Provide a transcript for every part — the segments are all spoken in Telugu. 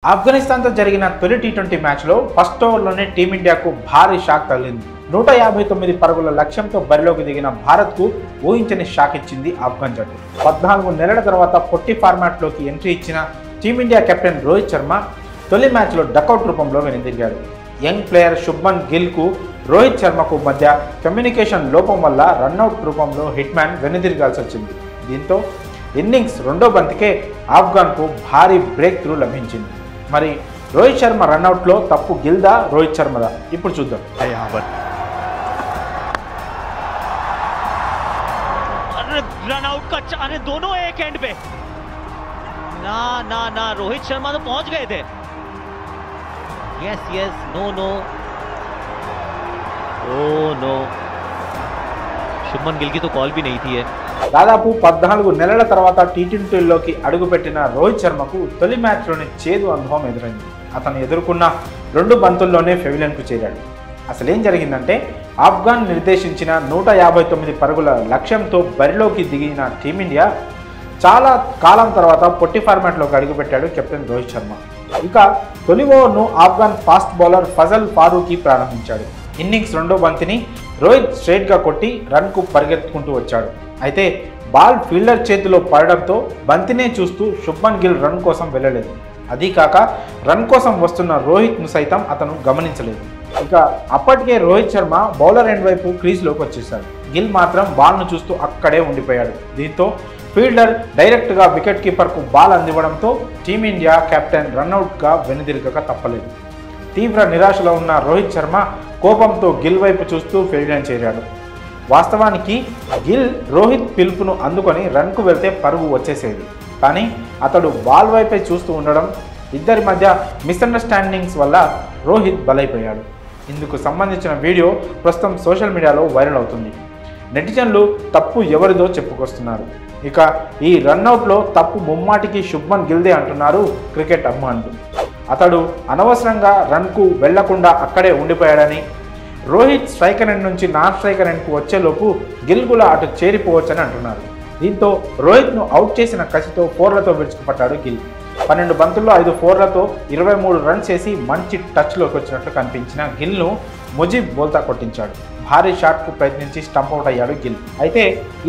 ఆఫ్ఘనిస్తాన్తో జరిగిన తొలి టీ20 మ్యాచ్లో ఫస్ట్ ఓవర్లోనే టీమిండియాకు భారీ షాక్ తగిలింది. 159 పరుగుల లక్ష్యంతో బరిలోకి దిగిన భారత్కు ఊహించని షాక్ ఇచ్చింది ఆఫ్ఘన్ జట్టు. 14 నెలల తర్వాత పొట్టి ఫార్మాట్లోకి ఎంట్రీ ఇచ్చిన టీమిండియా కెప్టెన్ రోహిత్ శర్మ తొలి మ్యాచ్లో డకౌట్ రూపంలో వెనుదిరిగాడు. యంగ్ ప్లేయర్ శుభ్మన్ గిల్కు రోహిత్ శర్మకు మధ్య కమ్యూనికేషన్ లోపం వల్ల రన్అట్ రూపంలో హిట్మ్యాన్ వెనుదిరగాల్సి వచ్చింది. దీంతో ఇన్నింగ్స్ రెండో బంతికే ఆఫ్ఘన్కు భారీ బ్రేక్ త్రూ లభించింది. మరి రోహిత్ శర్మ రన్అట్లో తప్పు గిల్దా రోహిత్ శర్మదా ఇప్పుడు చూద్దాం. रनआउट का अरे दोनों एक एंड पे ना ना ना रोहित शर्मा तो पहुंच गए थे. Yes yes no no oh no Shubman Gill की तो कॉल भी नहीं थी है. దాదాపు 14 నెలల తర్వాత టీ20లోకి అడుగుపెట్టిన రోహిత్ శర్మకు తొలి మ్యాచ్లోని చేదు అనుభవం ఎదురైంది. అతను ఎదుర్కొన్న 2 బంతుల్లోనే పెవిలియన్కు చేరాడు. అసలేం జరిగిందంటే ఆఫ్ఘన్ నిర్దేశించిన 159 పరుగుల లక్ష్యంతో బరిలోకి దిగిన టీమిండియా చాలా కాలం తర్వాత పొట్టి ఫార్మాట్లోకి అడుగుపెట్టాడు కెప్టెన్ రోహిత్ శర్మ. ఇక తొలి ఓవర్ను ఆఫ్ఘన్ ఫాస్ట్ బౌలర్ ఫజల్ ఫారూఖీ ప్రారంభించాడు. ఇన్నింగ్స్ రెండో బంతిని రోహిత్ స్ట్రైట్గా కొట్టి రన్కు పరిగెత్తుకుంటూ వచ్చాడు. అయితే బాల్ ఫీల్డర్ చేతిలో పడడంతో బంతినే చూస్తూ శుభ్మన్ గిల్ రన్ కోసం వెళ్ళలేదు. అదీ కాక రన్ కోసం వస్తున్న రోహిత్ను సైతం అతను గమనించలేదు. ఇక అప్పటికే రోహిత్ శర్మ బౌలర్ ఎండ్ వైపు క్రీజ్లోకి వచ్చేశాడు. గిల్ మాత్రం బాల్ను చూస్తూ అక్కడే ఉండిపోయాడు. దీంతో ఫీల్డర్ డైరెక్ట్గా వికెట్ కీపర్కు బాల్ అందివ్వడంతో టీమిండియా కెప్టెన్ రన్అట్గా వెనుదిరగక తప్పలేదు. తీవ్ర నిరాశలో ఉన్న రోహిత్ శర్మ కోపంతో గిల్ వైపు చూస్తూ ఫీల్డర్ చేరాడు. వాస్తవానికి గిల్ రోహిత్ పిలుపును అందుకొని రన్కు వెళ్తే పరుగు వచ్చేసేది. కానీ అతడు బాల్ వైపే చూస్తూ ఉండడం, ఇద్దరి మధ్య మిస్అండర్స్టాండింగ్స్ వల్ల రోహిత్ బలైపోయాడు. ఇందుకు సంబంధించిన వీడియో ప్రస్తుతం సోషల్ మీడియాలో వైరల్ అవుతుంది. నెటిజన్లు తప్పు ఎవరిదో చెప్పుకొస్తున్నారు. ఇక ఈ రన్అట్లో తప్పు ముమ్మాటికి శుభ్మన్ గిల్దే అంటున్నారు క్రికెట్ అభిమానులు. అతడు అనవసరంగా రన్కు వెళ్లకుండా అక్కడే ఉండిపోయాడని, రోహిత్ స్ట్రైకర్ ఎండ్ నుంచి నాన్ స్ట్రైకర్ ఎండ్కు వచ్చేలోపు గిల్ కూడా అటు చేరిపోవచ్చని అంటున్నారు. దీంతో రోహిత్ను అవుట్ చేసిన కసితో 4లతో విరుచుకుపట్టాడు గిల్. 12 బంతుల్లో 5 4లతో 23 రన్స్ చేసి మంచి టచ్లోకి వచ్చినట్లు కనిపించిన గిల్ను ముజీబ్ బోల్తా కొట్టించాడు. భారీ షాట్కు ప్రయత్నించి స్టంప్అవుట్ అయ్యాడు గిల్. అయితే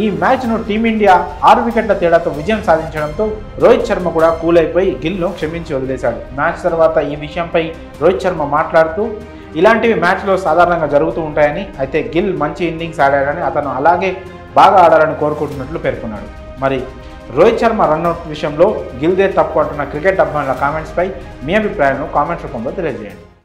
ఈ మ్యాచ్ను టీమిండియా 6 వికెట్ల తేడాతో విజయం సాధించడంతో రోహిత్ శర్మ కూడా కూల్ అయిపోయి గిల్ను క్షమించి వదిలేశాడు. మ్యాచ్ తర్వాత ఈ విషయంపై రోహిత్ శర్మ మాట్లాడుతూ ఇలాంటివి మ్యాచ్లో సాధారణంగా జరుగుతూ ఉంటాయని, అయితే గిల్ మంచి ఇన్నింగ్స్ ఆడాడని, అతను అలాగే బాగా ఆడాలని కోరుకుంటున్నట్లు పేర్కొన్నాడు. మరి రోహిత్ శర్మ రన్అట్ విషయంలో గిల్దే తప్పు అంటున్న క్రికెట్ అభిమానుల కామెంట్స్పై మీ అభిప్రాయాలను కామెంట్స్ రూపంలో తెలియజేయండి.